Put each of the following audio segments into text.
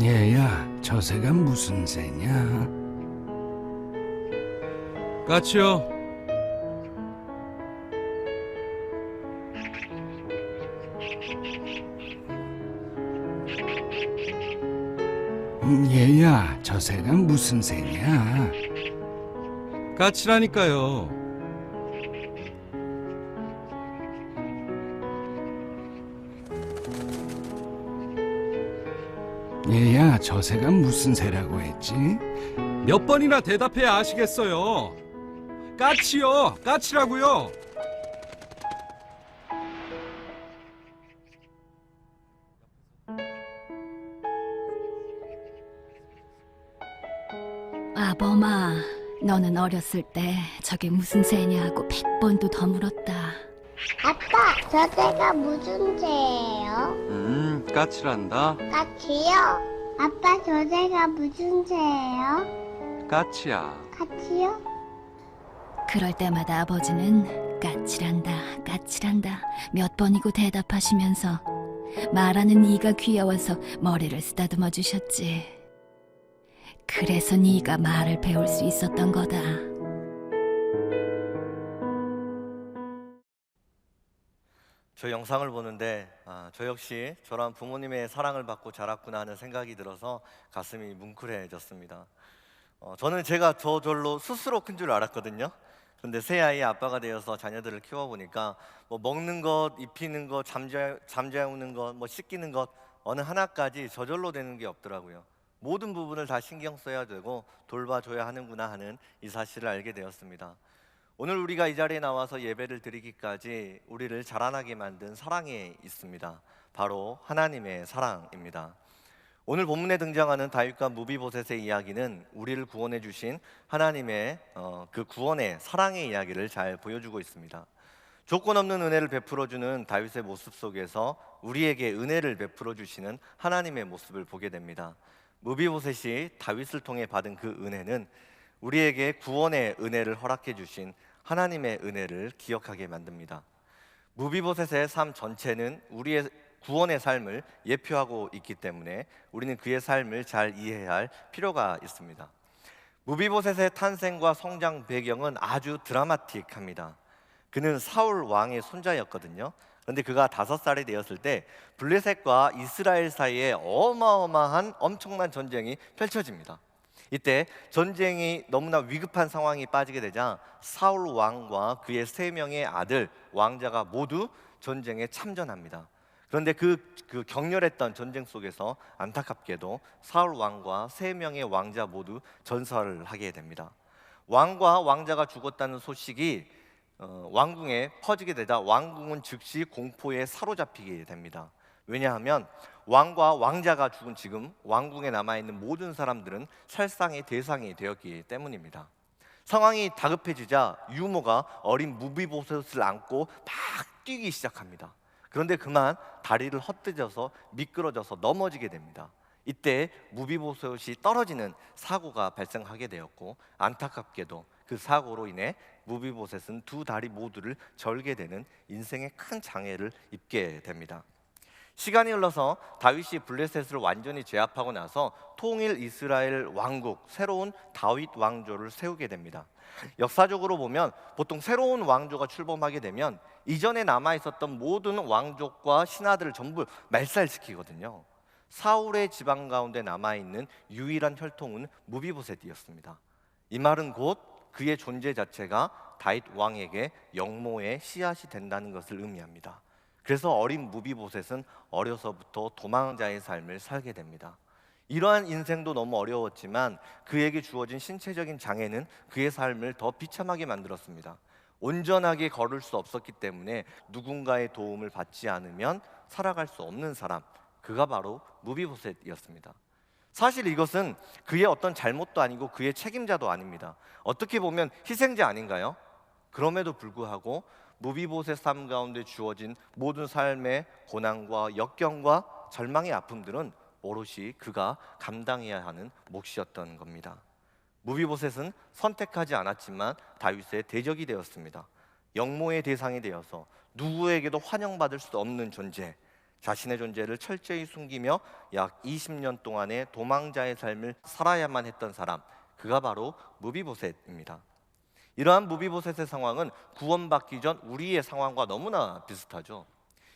얘야, 저 새가 무슨 새냐? 까치요. 얘야, 저 새가 무슨 새냐? 까치라니까요. 얘야, 저 새가 무슨 새라고 했지? 몇 번이나 대답해야 아시겠어요. 까치요. 까치라고요. 아범아, 너는 어렸을 때 저게 무슨 새냐고 100번도 더 물었다. 아빠, 저 새가 무슨 새예요? 까치란다. 까치요? 아빠, 저 새가 무슨 새예요? 까치야. 까치요? 그럴 때마다 아버지는 까칠한다, 까칠한다 몇 번이고 대답하시면서 말하는 네가 귀여워서 머리를 쓰다듬어 주셨지. 그래서 네가 말을 배울 수 있었던 거다. 저 영상을 보는데 저 역시 저런 부모님의 사랑을 받고 자랐구나 하는 생각이 들어서 가슴이 뭉클해졌습니다. 저는 제가 저절로 스스로 큰 줄 알았거든요. 그런데 새 아이의 아빠가 되어서 자녀들을 키워보니까 뭐 먹는 것, 입히는 것, 잠자우는 것, 뭐 씻기는 것 어느 하나까지 저절로 되는 게 없더라고요. 모든 부분을 다 신경 써야 되고 돌봐줘야 하는구나 하는 이 사실을 알게 되었습니다. 오늘 우리가 이 자리에 나와서 예배를 드리기까지 우리를 자라나게 만든 사랑이 있습니다. 바로 하나님의 사랑입니다. 오늘 본문에 등장하는 다윗과 무비보셋의 이야기는 우리를 구원해 주신 하나님의 그 구원의 사랑의 이야기를 잘 보여주고 있습니다. 조건 없는 은혜를 베풀어 주는 다윗의 모습 속에서 우리에게 은혜를 베풀어 주시는 하나님의 모습을 보게 됩니다. 무비보셋이 다윗을 통해 받은 그 은혜는 우리에게 구원의 은혜를 허락해 주신 하나님의 은혜를 기억하게 만듭니다. 무비보셋의 삶 전체는 우리의 구원의 삶을 예표하고 있기 때문에 우리는 그의 삶을 잘 이해해야 할 필요가 있습니다. 무비보셋의 탄생과 성장 배경은 아주 드라마틱합니다. 그는 사울 왕의 손자였거든요. 그런데 그가 5살이 되었을 때 블레셋과 이스라엘 사이에 어마어마한 엄청난 전쟁이 펼쳐집니다. 이때 전쟁이 너무나 위급한 상황이 빠지게 되자 사울 왕과 그의 3명의 아들 왕자가 모두 전쟁에 참전합니다. 그런데 그 격렬했던 전쟁 속에서 안타깝게도 사울 왕과 3명의 왕자 모두 전사를 하게 됩니다. 왕과 왕자가 죽었다는 소식이 왕궁에 퍼지게 되자 왕궁은 즉시 공포에 사로잡히게 됩니다. 왜냐하면 왕과 왕자가 죽은 지금 왕궁에 남아있는 모든 사람들은 살상의 대상이 되었기 때문입니다. 상황이 다급해지자 유모가 어린 무비보셋을 안고 막 뛰기 시작합니다. 그런데 그만 다리를 헛디뎌서 미끄러져서 넘어지게 됩니다. 이때 무비보셋이 떨어지는 사고가 발생하게 되었고 안타깝게도 그 사고로 인해 무비보셋은 2 다리 모두를 절게 되는 인생의 큰 장애를 입게 됩니다. 시간이 흘러서 다윗이 블레셋을 완전히 제압하고 나서 통일 이스라엘 왕국, 새로운 다윗 왕조를 세우게 됩니다. 역사적으로 보면 보통 새로운 왕조가 출범하게 되면 이전에 남아있었던 모든 왕족과 신하들을 전부 말살시키거든요. 사울의 지방 가운데 남아있는 유일한 혈통은 무비보셋이었습니다. 이 말은 곧 그의 존재 자체가 다윗 왕에게 영모의 씨앗이 된다는 것을 의미합니다. 그래서 어린 무비보셋은 어려서부터 도망자의 삶을 살게 됩니다. 이러한 인생도 너무 어려웠지만 그에게 주어진 신체적인 장애는 그의 삶을 더 비참하게 만들었습니다. 온전하게 걸을 수 없었기 때문에 누군가의 도움을 받지 않으면 살아갈 수 없는 사람, 그가 바로 무비보셋이었습니다. 사실 이것은 그의 어떤 잘못도 아니고 그의 책임자도 아닙니다. 어떻게 보면 희생자 아닌가요? 그럼에도 불구하고 무비보셋 삶 가운데 주어진 모든 삶의 고난과 역경과 절망의 아픔들은 오롯이 그가 감당해야 하는 몫이었던 겁니다. 무비보셋은 선택하지 않았지만 다윗의 대적이 되었습니다. 영모의 대상이 되어서 누구에게도 환영받을 수 없는 존재, 자신의 존재를 철저히 숨기며 약 20년 동안의 도망자의 삶을 살아야만 했던 사람, 그가 바로 무비보셋입니다. 이러한 무비보셋의 상황은 구원받기 전 우리의 상황과 너무나 비슷하죠.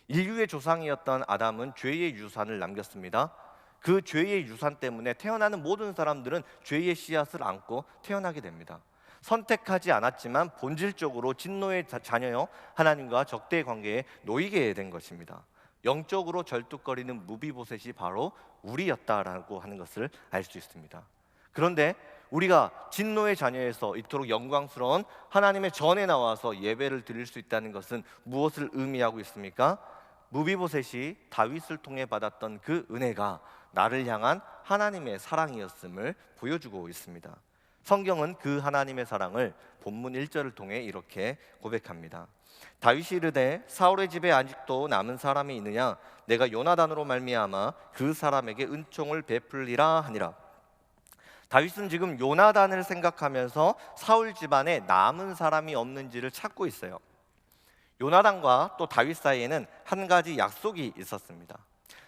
인류의 조상이었던 아담은 죄의 유산을 남겼습니다. 그 죄의 유산 때문에 태어나는 모든 사람들은 죄의 씨앗을 안고 태어나게 됩니다. 선택하지 않았지만 본질적으로 진노의 자녀여 하나님과 적대의 관계에 놓이게 된 것입니다. 영적으로 절뚝거리는 무비보셋이 바로 우리였다라고 하는 것을 알 수 있습니다. 그런데 우리가 진노의 자녀에서 이토록 영광스러운 하나님의 전에 나와서 예배를 드릴 수 있다는 것은 무엇을 의미하고 있습니까? 무비보셋이 다윗을 통해 받았던 그 은혜가 나를 향한 하나님의 사랑이었음을 보여주고 있습니다. 성경은 그 하나님의 사랑을 본문 1절을 통해 이렇게 고백합니다. 다윗이 이르되 사울의 집에 아직도 남은 사람이 있느냐? 내가 요나단으로 말미암아 그 사람에게 은총을 베풀리라 하니라. 다윗은 지금 요나단을 생각하면서 사울 집안에 남은 사람이 없는지를 찾고 있어요. 요나단과 또 다윗 사이에는 한 가지 약속이 있었습니다.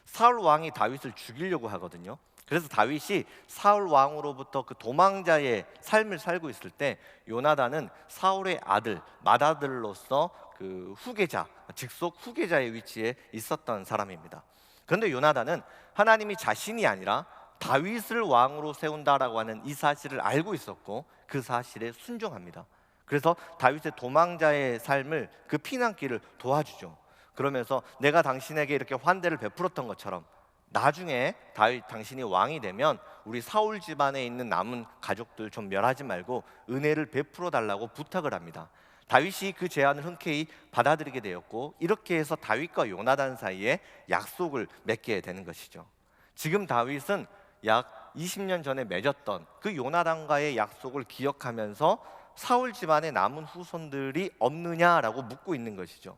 사울 왕이 다윗을 죽이려고 하거든요. 그래서 다윗이 사울 왕으로부터 그 도망자의 삶을 살고 있을 때 요나단은 사울의 아들, 맏아들로서 그 후계자, 직속 후계자의 위치에 있었던 사람입니다. 그런데 요나단은 하나님이 자신이 아니라 다윗을 왕으로 세운다라고 하는 이 사실을 알고 있었고 그 사실에 순종합니다. 그래서 다윗의 도망자의 삶을, 그 피난길을 도와주죠. 그러면서 내가 당신에게 이렇게 환대를 베풀었던 것처럼 나중에 다윗 당신이 왕이 되면 우리 사울 집안에 있는 남은 가족들 좀 멸하지 말고 은혜를 베풀어 달라고 부탁을 합니다. 다윗이 그 제안을 흔쾌히 받아들이게 되었고 이렇게 해서 다윗과 요나단 사이에 약속을 맺게 되는 것이죠. 지금 다윗은 약 20년 전에 맺었던 그 요나단과의 약속을 기억하면서 사울 집안에 남은 후손들이 없느냐라고 묻고 있는 것이죠.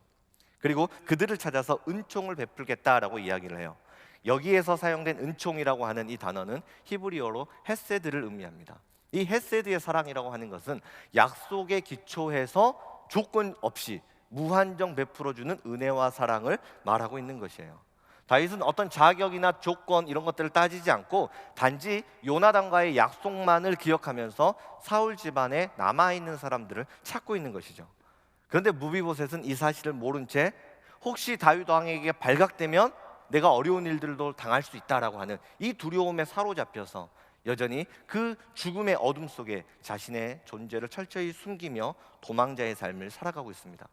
그리고 그들을 찾아서 은총을 베풀겠다라고 이야기를 해요. 여기에서 사용된 은총이라고 하는 이 단어는 히브리어로 헤세드를 의미합니다. 이 헤세드의 사랑이라고 하는 것은 약속에 기초해서 조건 없이 무한정 베풀어주는 은혜와 사랑을 말하고 있는 것이에요. 다윗은 어떤 자격이나 조건 이런 것들을 따지지 않고 단지 요나단과의 약속만을 기억하면서 사울 집안에 남아있는 사람들을 찾고 있는 것이죠. 그런데 무비보셋은 이 사실을 모른 채 혹시 다윗 왕에게 발각되면 내가 어려운 일들도 당할 수 있다라고 하는 이 두려움에 사로잡혀서 여전히 그 죽음의 어둠 속에 자신의 존재를 철저히 숨기며 도망자의 삶을 살아가고 있습니다.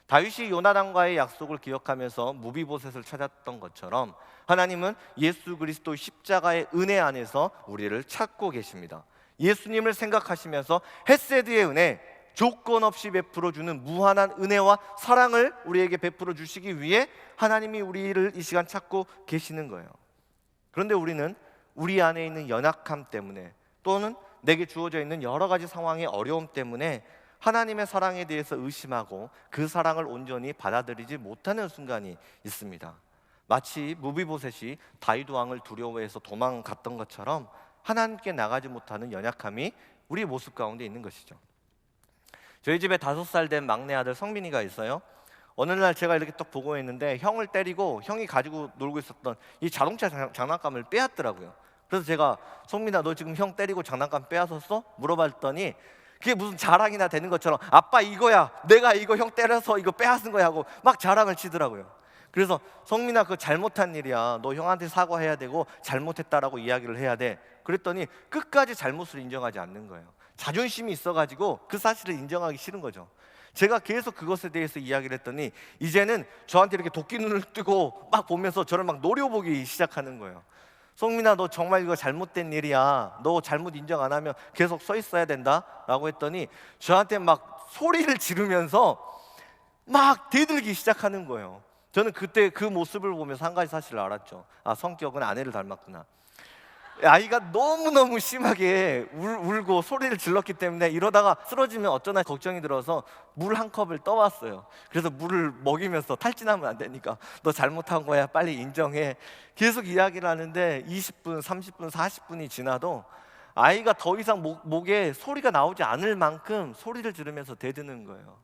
다윗이 요나단과의 약속을 기억하면서 무비보셋을 찾았던 것처럼 하나님은 예수 그리스도 십자가의 은혜 안에서 우리를 찾고 계십니다. 예수님을 생각하시면서 헤세드의 은혜, 조건 없이 베풀어주는 무한한 은혜와 사랑을 우리에게 베풀어 주시기 위해 하나님이 우리를 이 시간 찾고 계시는 거예요. 그런데 우리는 우리 안에 있는 연약함 때문에 또는 내게 주어져 있는 여러 가지 상황의 어려움 때문에 하나님의 사랑에 대해서 의심하고 그 사랑을 온전히 받아들이지 못하는 순간이 있습니다. 마치 무비보셋이 다윗 왕을 두려워해서 도망갔던 것처럼 하나님께 나가지 못하는 연약함이 우리 모습 가운데 있는 것이죠. 저희 집에 5살 된 막내 아들 성민이가 있어요. 어느 날 제가 이렇게 딱 보고 있는데 형을 때리고 형이 가지고 놀고 있었던 이 자동차 장난감을 빼앗더라고요. 그래서 제가 성민아 너 지금 형 때리고 장난감 빼앗았어? 물어봤더니 그게 무슨 자랑이나 되는 것처럼 아빠 이거야, 내가 이거 형 때려서 이거 빼앗은 거야 하고 막 자랑을 치더라고요. 그래서 성민아 그거 잘못한 일이야, 너 형한테 사과해야 되고 잘못했다라고 이야기를 해야 돼. 그랬더니 끝까지 잘못을 인정하지 않는 거예요. 자존심이 있어가지고 그 사실을 인정하기 싫은 거죠. 제가 계속 그것에 대해서 이야기를 했더니 이제는 저한테 이렇게 도끼 눈을 뜨고 막 보면서 저를 막 노려보기 시작하는 거예요. 성민아 너 정말 이거 잘못된 일이야, 너 잘못 인정 안 하면 계속 서 있어야 된다 라고 했더니 저한테 막 소리를 지르면서 막 대들기 시작하는 거예요. 저는 그때 그 모습을 보면서 한 가지 사실을 알았죠. 아, 성격은 아내를 닮았구나. 아이가 너무너무 심하게 울고 소리를 질렀기 때문에 이러다가 쓰러지면 어쩌나 걱정이 들어서 물 한 컵을 떠왔어요. 그래서 물을 먹이면서 탈진하면 안 되니까 너 잘못한 거야 빨리 인정해. 계속 이야기를 하는데 20분, 30분, 40분이 지나도 아이가 더 이상 목에 소리가 나오지 않을 만큼 소리를 지르면서 대드는 거예요.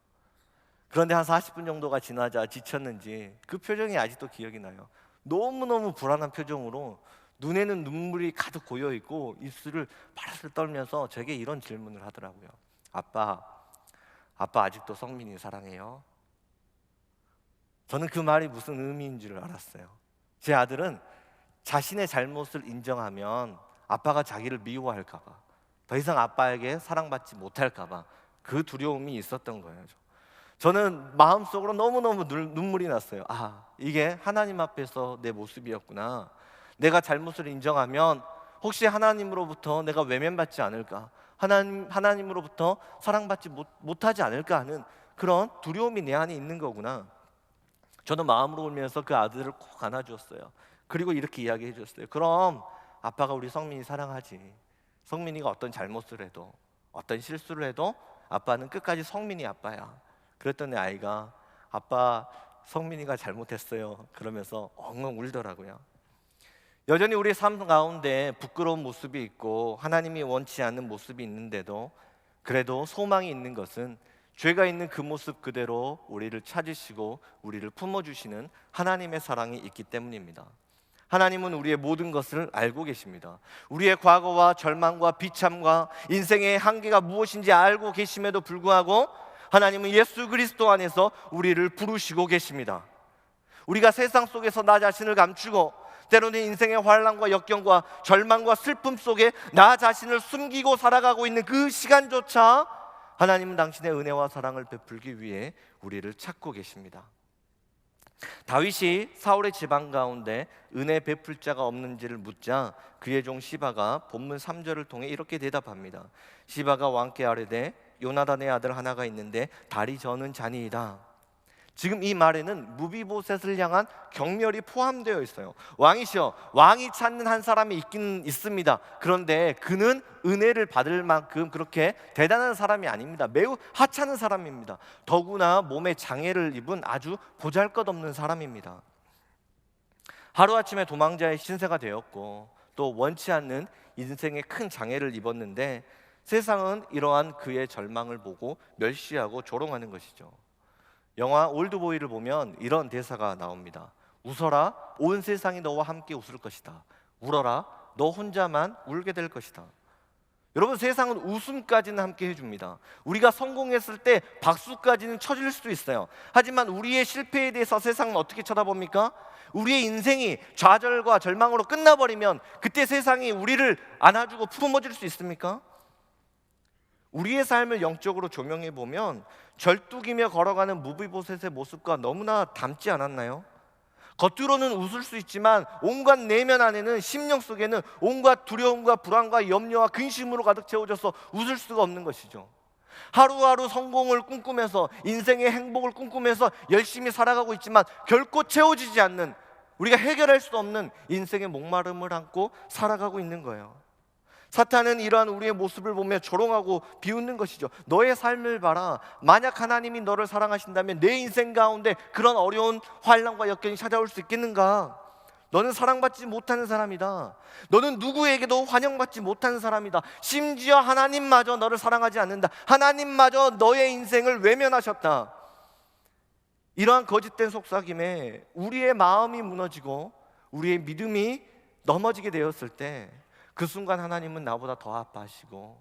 그런데 한 40분 정도가 지나자 지쳤는지 그 표정이 아직도 기억이 나요. 너무너무 불안한 표정으로 눈에는 눈물이 가득 고여있고 입술을 바르르 떨면서 제게 이런 질문을 하더라고요. 아빠 아직도 성민이 사랑해요? 저는 그 말이 무슨 의미인 줄 알았어요. 제 아들은 자신의 잘못을 인정하면 아빠가 자기를 미워할까 봐, 더 이상 아빠에게 사랑받지 못할까 봐 그 두려움이 있었던 거예요. 저는 마음속으로 너무너무 눈물이 났어요. 이게 하나님 앞에서 내 모습이었구나. 내가 잘못을 인정하면 혹시 하나님으로부터 내가 외면받지 않을까, 하나님으로부터 사랑받지 못하지 않을까 하는 그런 두려움이 내 안에 있는 거구나. 저는 마음으로 울면서 그 아들을 꼭 안아주었어요. 그리고 이렇게 이야기해 줬어요. 그럼 아빠가 우리 성민이 사랑하지. 성민이가 어떤 잘못을 해도, 어떤 실수를 해도 아빠는 끝까지 성민이 아빠야. 그랬더니 아이가 아빠 성민이가 잘못했어요 그러면서 엉엉 울더라고요. 여전히 우리 삶 가운데 부끄러운 모습이 있고 하나님이 원치 않는 모습이 있는데도 그래도 소망이 있는 것은 죄가 있는 그 모습 그대로 우리를 찾으시고 우리를 품어주시는 하나님의 사랑이 있기 때문입니다. 하나님은 우리의 모든 것을 알고 계십니다. 우리의 과거와 절망과 비참과 인생의 한계가 무엇인지 알고 계심에도 불구하고 하나님은 예수 그리스도 안에서 우리를 부르시고 계십니다. 우리가 세상 속에서 나 자신을 감추고 때로는 인생의 환난과 역경과 절망과 슬픔 속에 나 자신을 숨기고 살아가고 있는 그 시간조차 하나님은 당신의 은혜와 사랑을 베풀기 위해 우리를 찾고 계십니다. 다윗이 사울의 지방 가운데 은혜 베풀 자가 없는지를 묻자 그의 종 시바가 본문 3절을 통해 이렇게 대답합니다. 시바가 왕께 아뢰되 요나단의 아들 하나가 있는데 다리 저는 자니이다. 지금 이 말에는 무비보셋을 향한 경멸이 포함되어 있어요. 왕이시여, 왕이 찾는 한 사람이 있긴 있습니다. 그런데 그는 은혜를 받을 만큼 그렇게 대단한 사람이 아닙니다. 매우 하찮은 사람입니다. 더구나 몸에 장애를 입은 아주 보잘것없는 사람입니다. 하루아침에 도망자의 신세가 되었고 또 원치 않는 인생에 큰 장애를 입었는데 세상은 이러한 그의 절망을 보고 멸시하고 조롱하는 것이죠. 영화 올드보이를 보면 이런 대사가 나옵니다. 웃어라, 온 세상이 너와 함께 웃을 것이다. 울어라, 너 혼자만 울게 될 것이다. 여러분, 세상은 웃음까지는 함께 해줍니다. 우리가 성공했을 때 박수까지는 쳐줄 수도 있어요. 하지만 우리의 실패에 대해서 세상은 어떻게 쳐다봅니까? 우리의 인생이 좌절과 절망으로 끝나버리면 그때 세상이 우리를 안아주고 품어줄 수 있습니까? 우리의 삶을 영적으로 조명해 보면 절뚝이며 걸어가는 무비보셋의 모습과 너무나 닮지 않았나요? 겉으로는 웃을 수 있지만 온갖 내면 안에는, 심령 속에는 온갖 두려움과 불안과 염려와 근심으로 가득 채워져서 웃을 수가 없는 것이죠. 하루하루 성공을 꿈꾸면서 인생의 행복을 꿈꾸면서 열심히 살아가고 있지만 결코 채워지지 않는, 우리가 해결할 수 없는 인생의 목마름을 안고 살아가고 있는 거예요. 사탄은 이러한 우리의 모습을 보며 조롱하고 비웃는 것이죠. 너의 삶을 봐라. 만약 하나님이 너를 사랑하신다면 내 인생 가운데 그런 어려운 환난과 역경이 찾아올 수 있겠는가? 너는 사랑받지 못하는 사람이다. 너는 누구에게도 환영받지 못하는 사람이다. 심지어 하나님마저 너를 사랑하지 않는다. 하나님마저 너의 인생을 외면하셨다. 이러한 거짓된 속삭임에 우리의 마음이 무너지고 우리의 믿음이 넘어지게 되었을 때 그 순간 하나님은 나보다 더 아파하시고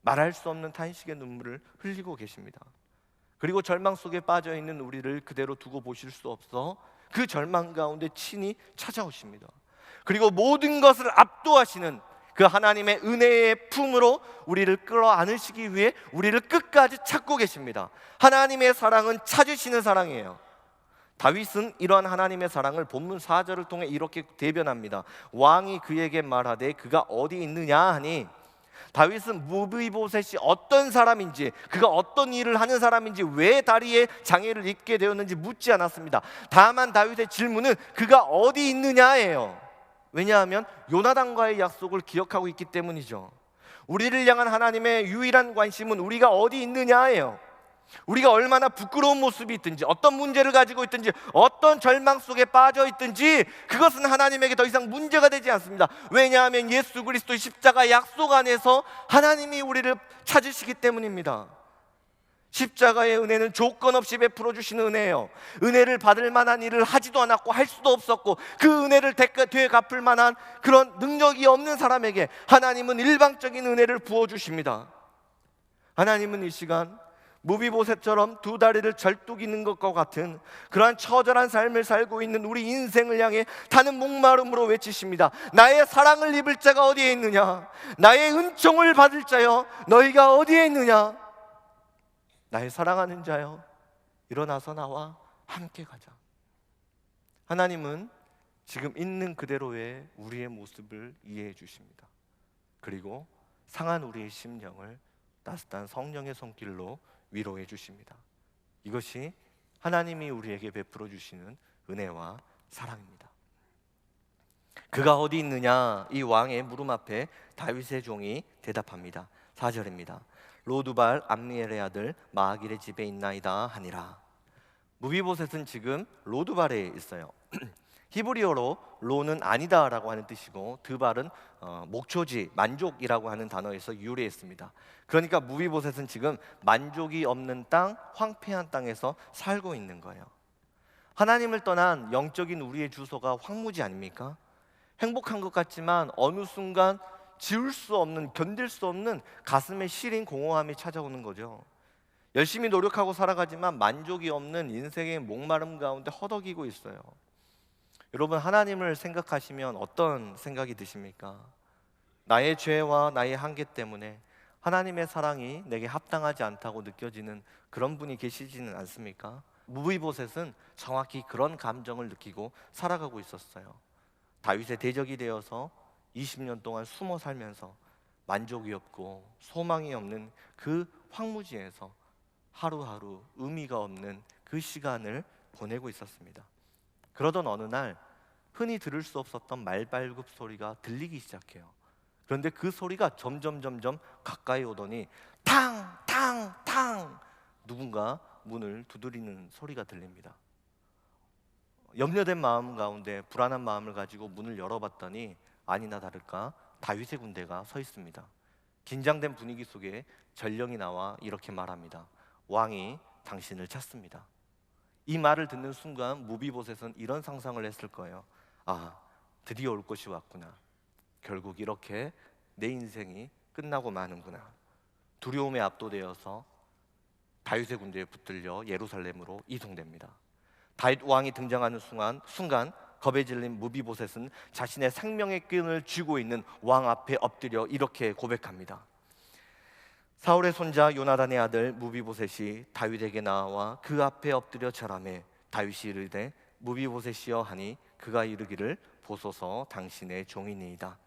말할 수 없는 탄식의 눈물을 흘리고 계십니다. 그리고 절망 속에 빠져있는 우리를 그대로 두고 보실 수 없어 그 절망 가운데 친히 찾아오십니다. 그리고 모든 것을 압도하시는 그 하나님의 은혜의 품으로 우리를 끌어안으시기 위해 우리를 끝까지 찾고 계십니다. 하나님의 사랑은 찾으시는 사랑이에요. 다윗은 이러한 하나님의 사랑을 본문 4절을 통해 이렇게 대변합니다. 왕이 그에게 말하되 그가 어디 있느냐 하니, 다윗은 무비보셋이 어떤 사람인지, 그가 어떤 일을 하는 사람인지, 왜 다리에 장애를 입게 되었는지 묻지 않았습니다. 다만 다윗의 질문은 그가 어디 있느냐예요. 왜냐하면 요나단과의 약속을 기억하고 있기 때문이죠. 우리를 향한 하나님의 유일한 관심은 우리가 어디 있느냐예요. 우리가 얼마나 부끄러운 모습이 있든지, 어떤 문제를 가지고 있든지, 어떤 절망 속에 빠져 있든지 그것은 하나님에게 더 이상 문제가 되지 않습니다. 왜냐하면 예수 그리스도의 십자가 약속 안에서 하나님이 우리를 찾으시기 때문입니다. 십자가의 은혜는 조건 없이 베풀어 주시는 은혜예요. 은혜를 받을 만한 일을 하지도 않았고 할 수도 없었고 그 은혜를 되갚을 갚을 만한 그런 능력이 없는 사람에게 하나님은 일방적인 은혜를 부어 주십니다. 하나님은 이 시간 무비보셋처럼 두 다리를 절뚝이는 것과 같은 그러한 처절한 삶을 살고 있는 우리 인생을 향해 타는 목마름으로 외치십니다. 나의 사랑을 입을 자가 어디에 있느냐? 나의 은총을 받을 자여 너희가 어디에 있느냐? 나의 사랑하는 자여 일어나서 나와 함께 가자. 하나님은 지금 있는 그대로의 우리의 모습을 이해해 주십니다. 그리고 상한 우리의 심령을 따뜻한 성령의 손길로 위로해 주십니다. 이것이 하나님이 우리에게 베풀어 주시는 은혜와 사랑입니다. 그가 어디 있느냐? 이 왕의 물음 앞에 다윗의 종이 대답합니다. 4절입니다. 로두발 암미엘의 아들 마하길의 집에 있나이다 하니라. 무비보셋은 지금 로두발에 있어요. 히브리어로 로는 아니다라고 하는 뜻이고 드발은 목초지, 만족이라고 하는 단어에서 유래했습니다. 그러니까 무비보셋은 지금 만족이 없는 땅, 황폐한 땅에서 살고 있는 거예요. 하나님을 떠난 영적인 우리의 주소가 황무지 아닙니까? 행복한 것 같지만 어느 순간 지울 수 없는, 견딜 수 없는 가슴에 시린 공허함이 찾아오는 거죠. 열심히 노력하고 살아가지만 만족이 없는 인생의 목마름 가운데 허덕이고 있어요. 여러분, 하나님을 생각하시면 어떤 생각이 드십니까? 나의 죄와 나의 한계 때문에 하나님의 사랑이 내게 합당하지 않다고 느껴지는 그런 분이 계시지는 않습니까? 무비보셋은 정확히 그런 감정을 느끼고 살아가고 있었어요. 다윗의 대적이 되어서 20년 동안 숨어 살면서 만족이 없고 소망이 없는 그 황무지에서 하루하루 의미가 없는 그 시간을 보내고 있었습니다. 그러던 어느 날 흔히 들을 수 없었던 말발굽 소리가 들리기 시작해요. 그런데 그 소리가 점점 가까이 오더니 탕 누군가 문을 두드리는 소리가 들립니다. 염려된 마음 가운데 불안한 마음을 가지고 문을 열어봤더니 아니나 다를까 다윗의 군대가 서 있습니다. 긴장된 분위기 속에 전령이 나와 이렇게 말합니다. 왕이 당신을 찾습니다. 이 말을 듣는 순간 무비보셋은 이런 상상을 했을 거예요. 아, 드디어 올 것이 왔구나. 결국 이렇게 내 인생이 끝나고 마는구나. 두려움에 압도되어서 다윗의 군대에 붙들려 예루살렘으로 이동됩니다. 다윗 왕이 등장하는 순간 겁에 질린 무비보셋은 자신의 생명의 끈을 쥐고 있는 왕 앞에 엎드려 이렇게 고백합니다. 사울의 손자 요나단의 아들 무비보셋이 다윗에게 나와 그 앞에 엎드려 절하매 다윗이 이르되 무비보셋이여 하니 그가 이르기를 보소서 당신의 종이니이다.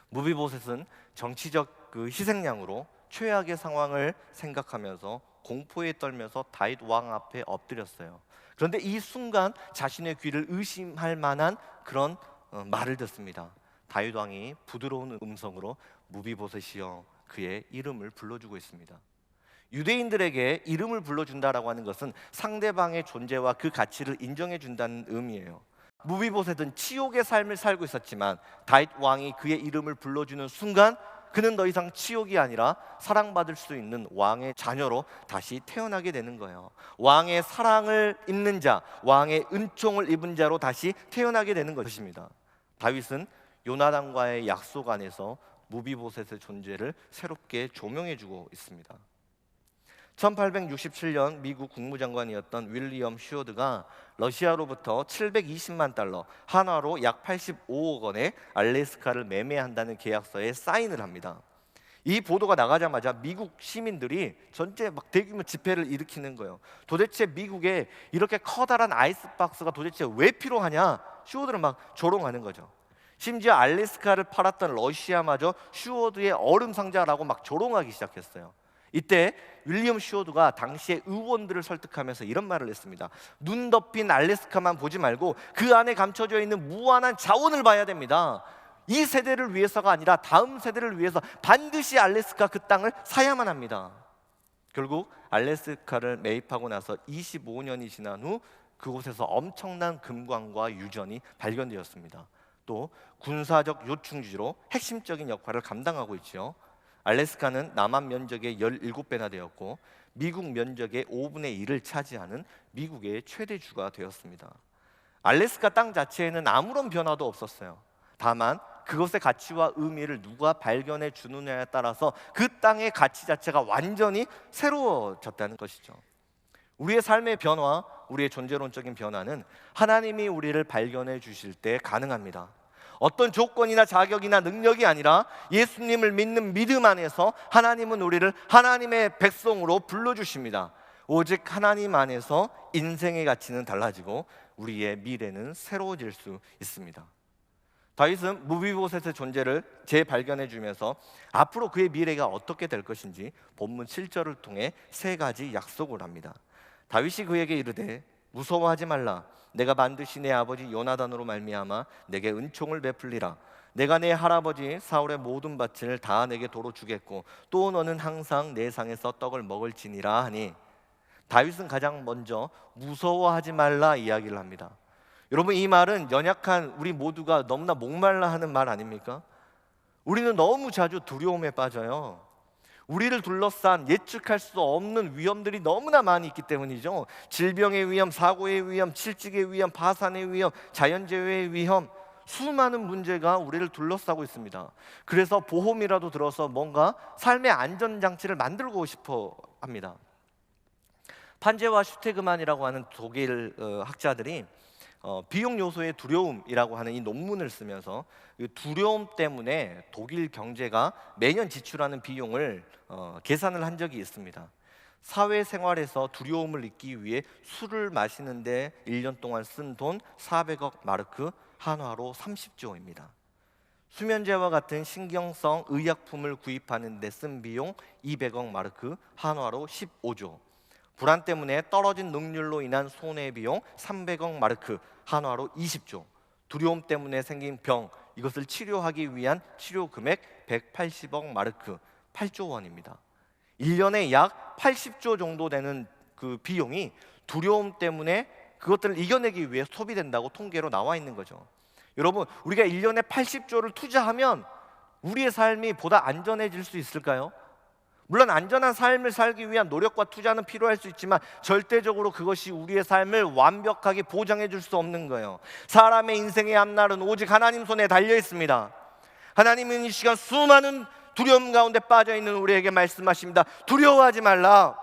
무비보셋은 정치적 그 희생양으로 최악의 상황을 생각하면서 공포에 떨면서 다윗 왕 앞에 엎드렸어요. 그런데 이 순간 자신의 귀를 의심할 만한 그런 말을 듣습니다. 다윗 왕이 부드러운 음성으로 무비보셋이여 그의 이름을 불러주고 있습니다. 유대인들에게 이름을 불러준다라고 하는 것은 상대방의 존재와 그 가치를 인정해 준다는 의미예요. 무비보셋은 치욕의 삶을 살고 있었지만 다윗 왕이 그의 이름을 불러주는 순간 그는 더 이상 치욕이 아니라 사랑받을 수 있는 왕의 자녀로 다시 태어나게 되는 거예요. 왕의 사랑을 입는 자, 왕의 은총을 입은 자로 다시 태어나게 되는 것입니다. 다윗은 요나단과의 약속 안에서 무비보셋의 존재를 새롭게 조명해주고 있습니다. 1867년 미국 국무장관이었던 윌리엄 슈어드가 러시아로부터 720만 달러, 한화로 약 85억 원의 알래스카를 매매한다는 계약서에 사인을 합니다. 이 보도가 나가자마자 미국 시민들이 전체 막 대규모 집회를 일으키는 거예요. 도대체 미국에 이렇게 커다란 아이스박스가 도대체 왜 필요하냐? 슈어드를 막 조롱하는 거죠. 심지어 알래스카를 팔았던 러시아마저 슈어드의 얼음 상자라고 막 조롱하기 시작했어요. 이때 윌리엄 슈어드가 당시의 의원들을 설득하면서 이런 말을 했습니다. 눈 덮인 알래스카만 보지 말고 그 안에 감춰져 있는 무한한 자원을 봐야 됩니다. 이 세대를 위해서가 아니라 다음 세대를 위해서 반드시 알래스카 그 땅을 사야만 합니다. 결국 알래스카를 매입하고 나서 25년이 지난 후 그곳에서 엄청난 금광과 유전이 발견되었습니다. 또 군사적 요충지로 핵심적인 역할을 감당하고 있죠. 알래스카는 남한 면적의 17배나 되었고 미국 면적의 5분의 1을 차지하는 미국의 최대주가 되었습니다. 알래스카 땅 자체에는 아무런 변화도 없었어요. 다만 그것의 가치와 의미를 누가 발견해 주느냐에 따라서 그 땅의 가치 자체가 완전히 새로워졌다는 것이죠. 우리의 삶의 변화, 우리의 존재론적인 변화는 하나님이 우리를 발견해 주실 때 가능합니다. 어떤 조건이나 자격이나 능력이 아니라 예수님을 믿는 믿음 안에서 하나님은 우리를 하나님의 백성으로 불러주십니다. 오직 하나님 안에서 인생의 가치는 달라지고 우리의 미래는 새로워질 수 있습니다. 다윗은 무비보셋의 존재를 재발견해 주면서 앞으로 그의 미래가 어떻게 될 것인지 본문 7절을 통해 3가지 약속을 합니다. 다윗이 그에게 이르되 무서워하지 말라. 내가 반드시 내 아버지 요나단으로 말미암아 내게 은총을 베풀리라. 내가 내 할아버지 사울의 모든 밭을 다 내게 도로 주겠고 또 너는 항상 내 상에서 떡을 먹을지니라 하니, 다윗은 가장 먼저 무서워하지 말라 이야기를 합니다. 여러분, 이 말은 연약한 우리 모두가 너무나 목말라 하는 말 아닙니까? 우리는 너무 자주 두려움에 빠져요. 우리를 둘러싼 예측할 수 없는 위험들이 너무나 많이 있기 때문이죠. 질병의 위험, 사고의 위험, 실직의 위험, 파산의 위험, 자연재해의 위험, 수많은 문제가 우리를 둘러싸고 있습니다. 그래서 보험이라도 들어서 뭔가 삶의 안전장치를 만들고 싶어 합니다. 판제와 슈테그만이라고 하는 독일 학자들이 비용 요소의 두려움이라고 하는 이 논문을 쓰면서 이 두려움 때문에 독일 경제가 매년 지출하는 비용을 계산을 한 적이 있습니다. 사회생활에서 두려움을 잊기 위해 술을 마시는데 1년 동안 쓴 돈 400억 마르크, 한화로 30조입니다. 수면제와 같은 신경성 의약품을 구입하는 데 쓴 비용 200억 마르크, 한화로 15조. 불안 때문에 떨어진 능률로 인한 손해비용 300억 마르크, 한화로 20조. 두려움 때문에 생긴 병, 이것을 치료하기 위한 치료 금액 180억 마르크, 8조 원입니다. 1년에 약 80조 정도 되는 그 비용이 두려움 때문에 그것들을 이겨내기 위해 소비된다고 통계로 나와 있는 거죠. 여러분, 우리가 1년에 80조를 투자하면 우리의 삶이 보다 안전해질 수 있을까요? 물론 안전한 삶을 살기 위한 노력과 투자는 필요할 수 있지만 절대적으로 그것이 우리의 삶을 완벽하게 보장해 줄 수 없는 거예요. 사람의 인생의 앞날은 오직 하나님 손에 달려 있습니다. 하나님은 이 시간 수많은 두려움 가운데 빠져 있는 우리에게 말씀하십니다. 두려워하지 말라.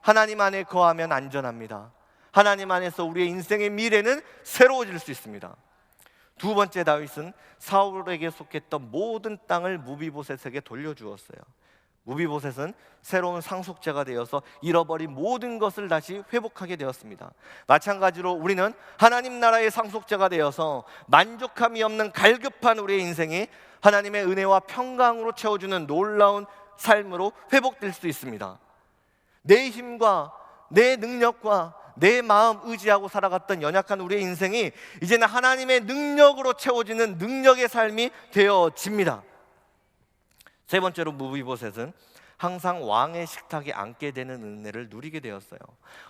하나님 안에 거하면 안전합니다. 하나님 안에서 우리의 인생의 미래는 새로워질 수 있습니다. 두 번째, 다윗은 사울에게 속했던 모든 땅을 무비보셋에게 돌려주었어요. 무비보셋은 새로운 상속자가 되어서 잃어버린 모든 것을 다시 회복하게 되었습니다. 마찬가지로 우리는 하나님 나라의 상속자가 되어서 만족함이 없는 갈급한 우리의 인생이 하나님의 은혜와 평강으로 채워주는 놀라운 삶으로 회복될 수 있습니다. 내 힘과 내 능력과 내 마음 의지하고 살아갔던 연약한 우리의 인생이 이제는 하나님의 능력으로 채워지는 능력의 삶이 되어집니다. 세 번째로, 무비보셋은 항상 왕의 식탁에 앉게 되는 은혜를 누리게 되었어요.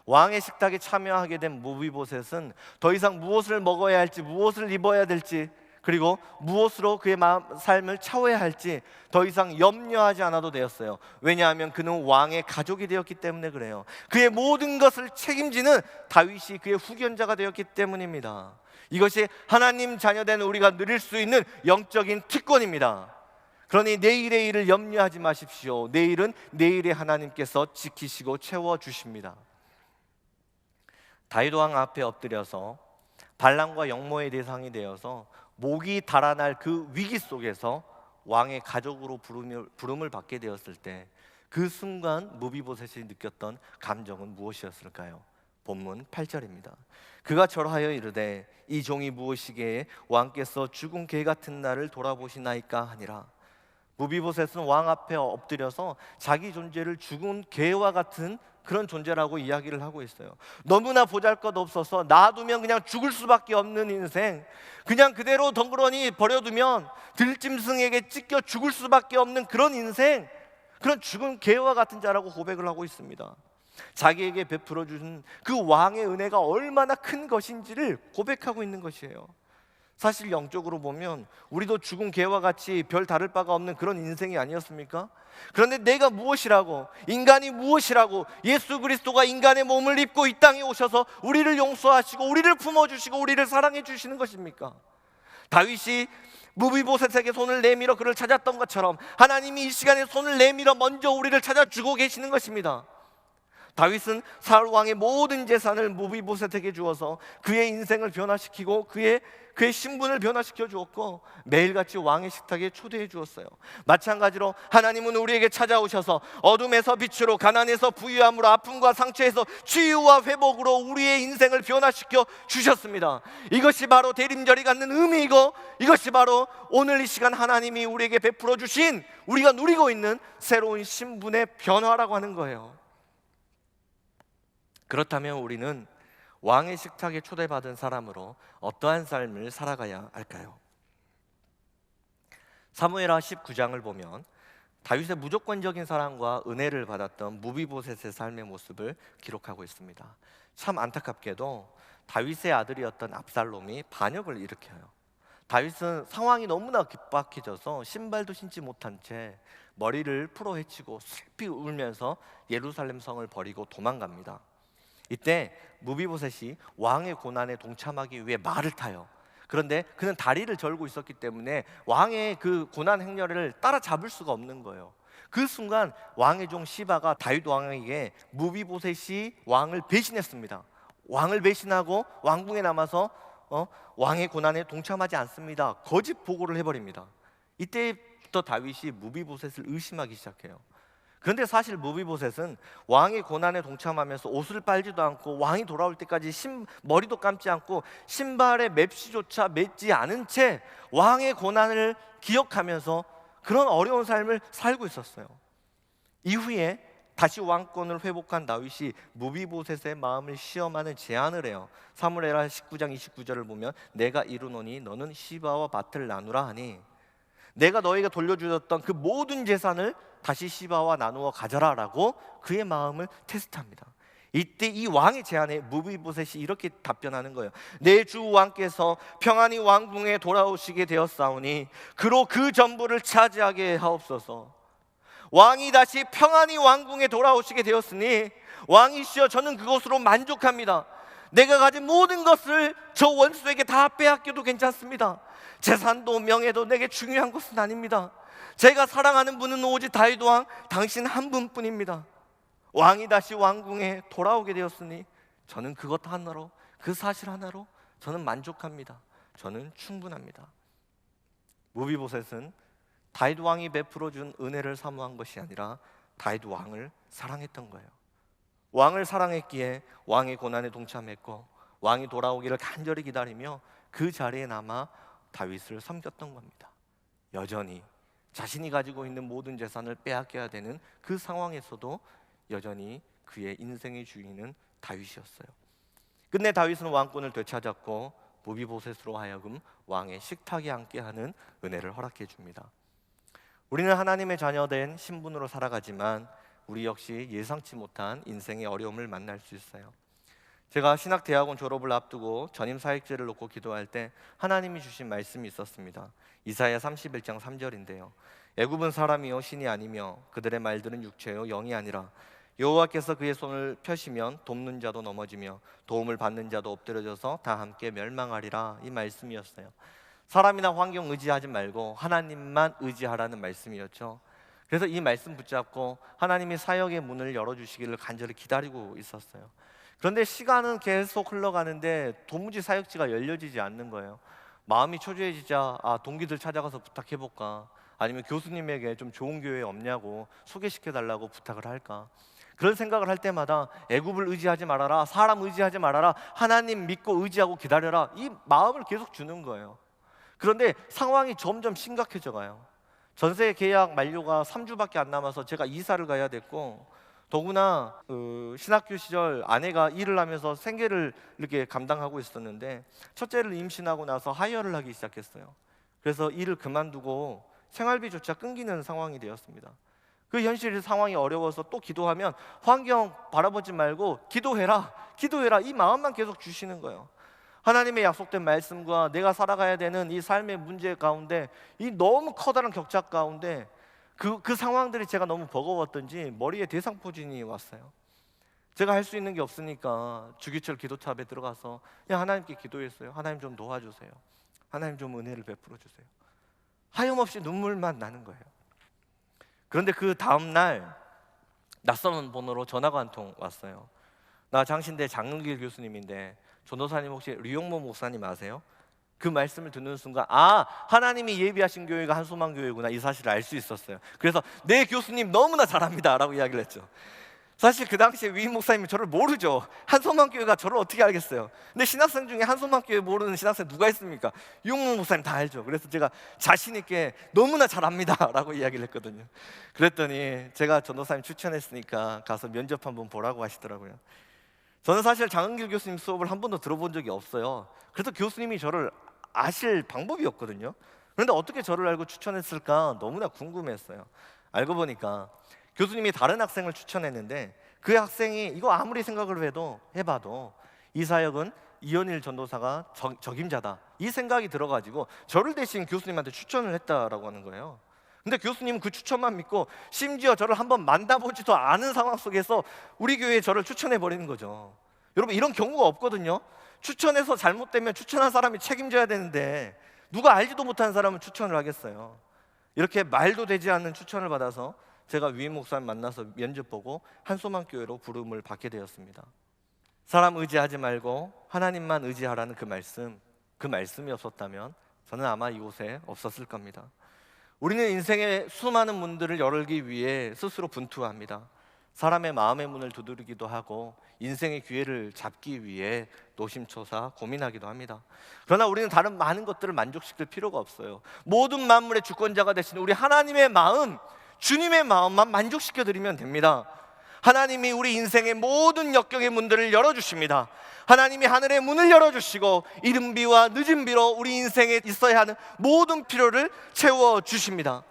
왕의 식탁에 참여하게 된 무비보셋은 더 이상 무엇을 먹어야 할지, 무엇을 입어야 될지, 그리고 무엇으로 그의 삶을 채워야 할지 더 이상 염려하지 않아도 되었어요. 왜냐하면 그는 왕의 가족이 되었기 때문에 그래요. 그의 모든 것을 책임지는 다윗이 그의 후견자가 되었기 때문입니다. 이것이 하나님 자녀된 우리가 누릴 수 있는 영적인 특권입니다. 그러니 내일의 일을 염려하지 마십시오. 내일은 내일의 하나님께서 지키시고 채워주십니다. 다윗 왕 앞에 엎드려서 반란과 역모의 대상이 되어서 목이 달아날 그 위기 속에서 왕의 가족으로 부름을 받게 되었을 때 그 순간 무비보셋이 느꼈던 감정은 무엇이었을까요? 본문 8절입니다. 그가 절하여 이르되 이 종이 무엇이기에 왕께서 죽은 개 같은 나를 돌아보시나이까 하니라. 무비보셋은 왕 앞에 엎드려서 자기 존재를 죽은 개와 같은 그런 존재라고 이야기를 하고 있어요. 너무나 보잘것없어서 놔두면 그냥 죽을 수밖에 없는 인생, 그냥 그대로 덩그러니 버려두면 들짐승에게 찢겨 죽을 수밖에 없는 그런 인생, 그런 죽은 개와 같은 자라고 고백을 하고 있습니다. 자기에게 베풀어 주신 그 왕의 은혜가 얼마나 큰 것인지를 고백하고 있는 것이에요. 사실 영적으로 보면 우리도 죽은 개와 같이 별 다를 바가 없는 그런 인생이 아니었습니까? 그런데 내가 무엇이라고, 인간이 무엇이라고, 예수 그리스도가 인간의 몸을 입고 이 땅에 오셔서 우리를 용서하시고 우리를 품어주시고 우리를 사랑해 주시는 것입니까? 다윗이 무비보셋에게 손을 내밀어 그를 찾았던 것처럼 하나님이 이 시간에 손을 내밀어 먼저 우리를 찾아주고 계시는 것입니다. 다윗은 사울 왕의 모든 재산을 무비보셋에게 주어서 그의 인생을 변화시키고 그의 신분을 변화시켜 주었고 매일같이 왕의 식탁에 초대해 주었어요. 마찬가지로 하나님은 우리에게 찾아오셔서 어둠에서 빛으로, 가난에서 부유함으로, 아픔과 상처에서 치유와 회복으로 우리의 인생을 변화시켜 주셨습니다. 이것이 바로 대림절이 갖는 의미이고 이것이 바로 오늘 이 시간 하나님이 우리에게 베풀어 주신, 우리가 누리고 있는 새로운 신분의 변화라고 하는 거예요. 그렇다면 우리는 왕의 식탁에 초대받은 사람으로 어떠한 삶을 살아가야 할까요? 사무엘하 19장을 보면 다윗의 무조건적인 사랑과 은혜를 받았던 무비보셋의 삶의 모습을 기록하고 있습니다. 참 안타깝게도 다윗의 아들이었던 압살롬이 반역을 일으켜요. 다윗은 상황이 너무나 급박해져서 신발도 신지 못한 채 머리를 풀어 헤치고 슬피 울면서 예루살렘 성을 버리고 도망갑니다. 이때 무비보셋이 왕의 고난에 동참하기 위해 말을 타요. 그런데 그는 다리를 절고 있었기 때문에 왕의 그 고난 행렬을 따라잡을 수가 없는 거예요. 그 순간 왕의 종 시바가 다윗 왕에게 무비보셋이 왕을 배신했습니다. 왕을 배신하고 왕궁에 남아서 왕의 고난에 동참하지 않습니다. 거짓 보고를 해버립니다. 이때부터 다윗이 무비보셋을 의심하기 시작해요. 그런데 사실 무비보셋은 왕의 고난에 동참하면서 옷을 빨지도 않고 왕이 돌아올 때까지 머리도 감지 않고 신발에 맵시조차 맺지 않은 채 왕의 고난을 기억하면서 그런 어려운 삶을 살고 있었어요. 이후에 다시 왕권을 회복한 다윗이 무비보셋의 마음을 시험하는 제안을 해요. 사무엘하 19장 29절을 보면 내가 이르노니 너는 시바와 밭을 나누라 하니 내가 너에게 돌려주었던 그 모든 재산을 다시 시바와 나누어 가져라 라고 그의 마음을 테스트합니다. 이때 이 왕의 제안에 무비보셋이 이렇게 답변하는 거예요. 내 주 왕께서 평안히 왕궁에 돌아오시게 되었사오니 그로 그 전부를 차지하게 하옵소서. 왕이 다시 평안히 왕궁에 돌아오시게 되었으니 왕이시여 저는 그것으로 만족합니다. 내가 가진 모든 것을 저 원수에게 다 빼앗겨도 괜찮습니다. 재산도 명예도 내게 중요한 것은 아닙니다. 제가 사랑하는 분은 오직 다윗 왕 당신 한 분뿐입니다. 왕이 다시 왕궁에 돌아오게 되었으니 저는 그것 하나로, 그 사실 하나로 저는 만족합니다. 저는 충분합니다. 무비보셋은 다윗 왕이 베풀어 준 은혜를 사모한 것이 아니라 다윗 왕을 사랑했던 거예요. 왕을 사랑했기에 왕의 고난에 동참했고 왕이 돌아오기를 간절히 기다리며 그 자리에 남아 다윗을 섬겼던 겁니다. 여전히 자신이 가지고 있는 모든 재산을 빼앗겨야 되는 그 상황에서도 여전히 그의 인생의 주인은 다윗이었어요. 끝내 다윗은 왕권을 되찾았고 무비보셋으로 하여금 왕의 식탁에 앉게하는 은혜를 허락해 줍니다. 우리는 하나님의 자녀된 신분으로 살아가지만 우리 역시 예상치 못한 인생의 어려움을 만날 수 있어요. 제가 신학대학원 졸업을 앞두고 전임사역제를 놓고 기도할 때 하나님이 주신 말씀이 있었습니다. 이사야 31장 3절인데요. 애굽은 사람이요 신이 아니며 그들의 말들은 육체요 영이 아니라 여호와께서 그의 손을 펴시면 돕는 자도 넘어지며 도움을 받는 자도 엎드려져서 다 함께 멸망하리라. 이 말씀이었어요. 사람이나 환경 의지하지 말고 하나님만 의지하라는 말씀이었죠. 그래서 이 말씀 붙잡고 하나님이 사역의 문을 열어주시기를 간절히 기다리고 있었어요. 그런데 시간은 계속 흘러가는데 도무지 사역지가 열려지지 않는 거예요. 마음이 초조해지자 동기들 찾아가서 부탁해볼까, 아니면 교수님에게 좀 좋은 교회 없냐고 소개시켜달라고 부탁을 할까. 그런 생각을 할 때마다 애굽을 의지하지 말아라, 사람 의지하지 말아라, 하나님 믿고 의지하고 기다려라, 이 마음을 계속 주는 거예요. 그런데 상황이 점점 심각해져 가요. 전세 계약 만료가 3주밖에 안 남아서 제가 이사를 가야 됐고, 더구나 신학교 시절 아내가 일을 하면서 생계를 이렇게 감당하고 있었는데 첫째를 임신하고 나서 하이어를 하기 시작했어요. 그래서 일을 그만두고 생활비조차 끊기는 상황이 되었습니다. 그 현실 상황이 어려워서 또 기도하면 환경 바라보지 말고 기도해라, 기도해라, 이 마음만 계속 주시는 거예요. 하나님의 약속된 말씀과 내가 살아가야 되는 이 삶의 문제 가운데, 이 너무 커다란 격차 가운데 그 상황들이 제가 너무 버거웠던지 머리에 대상포진이 왔어요. 제가 할 수 있는 게 없으니까 주기철 기도탑에 들어가서 그냥 하나님께 기도했어요. 하나님 좀 도와주세요. 하나님 좀 은혜를 베풀어 주세요. 하염없이 눈물만 나는 거예요. 그런데 그 다음 날 낯선 번호로 전화가 한 통 왔어요. 나 장신대 장은길 교수님인데 전도사님 혹시 류용모 목사님 아세요? 그 말씀을 듣는 순간 하나님이 예비하신 교회가 한소망교회구나, 이 사실을 알 수 있었어요. 그래서 네 교수님 너무나 잘합니다 라고 이야기를 했죠. 사실 그 당시에 위임 목사님이 저를 모르죠. 한소망교회가 저를 어떻게 알겠어요. 근데 신학생 중에 한소망교회 모르는 신학생 누가 있습니까? 류용모 목사님 다 알죠. 그래서 제가 자신 있게 너무나 잘합니다 라고 이야기를 했거든요. 그랬더니 제가 전도사님 추천했으니까 가서 면접 한번 보라고 하시더라고요. 저는 사실 장은길 교수님 수업을 한 번도 들어본 적이 없어요. 그래서 교수님이 저를 아실 방법이 없거든요. 그런데 어떻게 저를 알고 추천했을까 너무나 궁금했어요. 알고 보니까 교수님이 다른 학생을 추천했는데 그 학생이 이거 아무리 생각을 해봐도 이 사역은 이현일 전도사가 적임자다, 이 생각이 들어가지고 저를 대신 교수님한테 추천을 했다라고 하는 거예요. 근데 교수님은 그 추천만 믿고 심지어 저를 한번 만나보지도 않은 상황 속에서 우리 교회에 저를 추천해 버리는 거죠. 여러분, 이런 경우가 없거든요. 추천해서 잘못되면 추천한 사람이 책임져야 되는데 누가 알지도 못하는 사람은 추천을 하겠어요. 이렇게 말도 되지 않는 추천을 받아서 제가 위임 목사님 만나서 면접 보고 한소망교회로 부름을 받게 되었습니다. 사람 의지하지 말고 하나님만 의지하라는 그 말씀이 없었다면 저는 아마 이곳에 없었을 겁니다. 우리는 인생의 수많은 문들을 열기 위해 스스로 분투합니다. 사람의 마음의 문을 두드리기도 하고 인생의 기회를 잡기 위해 노심초사 고민하기도 합니다. 그러나 우리는 다른 많은 것들을 만족시킬 필요가 없어요. 모든 만물의 주권자가 되신 우리 하나님의 마음, 주님의 마음만 만족시켜드리면 됩니다. 하나님이 우리 인생의 모든 역경의 문들을 열어주십니다. 하나님이 하늘의 문을 열어주시고 이른 비와 늦은 비로 우리 인생에 있어야 하는 모든 필요를 채워주십니다.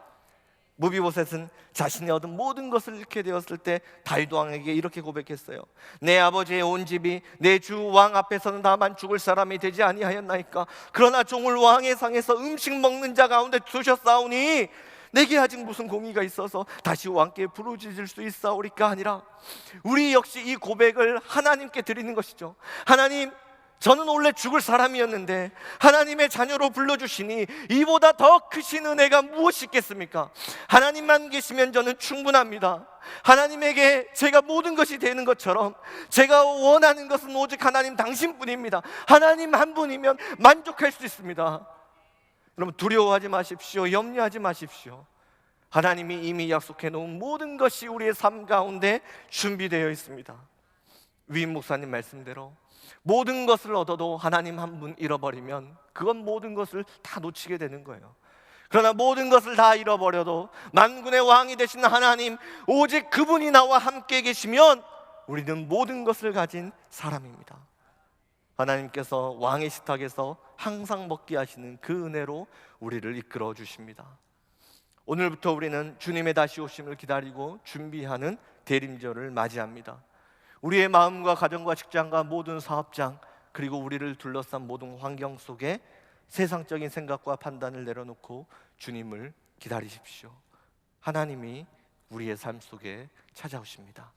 무비보셋은 자신이 얻은 모든 것을 잃게 되었을 때 다윗 왕에게 이렇게 고백했어요. 내 아버지의 온 집이 내 주 왕 앞에서는 다만 죽을 사람이 되지 아니하였나이까. 그러나 종을 왕의 상에서 음식 먹는 자 가운데 두셨사오니 내게 아직 무슨 공의가 있어서 다시 왕께 부르짖을 수 있사오리까 아니라. 우리 역시 이 고백을 하나님께 드리는 것이죠. 하나님, 저는 원래 죽을 사람이었는데 하나님의 자녀로 불러주시니 이보다 더 크신 은혜가 무엇이 있겠습니까? 하나님만 계시면 저는 충분합니다. 하나님에게 제가 모든 것이 되는 것처럼 제가 원하는 것은 오직 하나님 당신뿐입니다. 하나님 한 분이면 만족할 수 있습니다. 여러분, 두려워하지 마십시오. 염려하지 마십시오. 하나님이 이미 약속해 놓은 모든 것이 우리의 삶 가운데 준비되어 있습니다. 위임 목사님 말씀대로 모든 것을 얻어도 하나님 한 분 잃어버리면 그건 모든 것을 다 놓치게 되는 거예요. 그러나 모든 것을 다 잃어버려도 만군의 왕이 되신 하나님, 오직 그분이 나와 함께 계시면 우리는 모든 것을 가진 사람입니다. 하나님께서 왕의 식탁에서 항상 먹게 하시는 그 은혜로 우리를 이끌어 주십니다. 오늘부터 우리는 주님의 다시 오심을 기다리고 준비하는 대림절을 맞이합니다. 우리의 마음과 가정과 직장과 모든 사업장, 그리고 우리를 둘러싼 모든 환경 속에 세상적인 생각과 판단을 내려놓고 주님을 기다리십시오. 하나님이 우리의 삶 속에 찾아오십니다.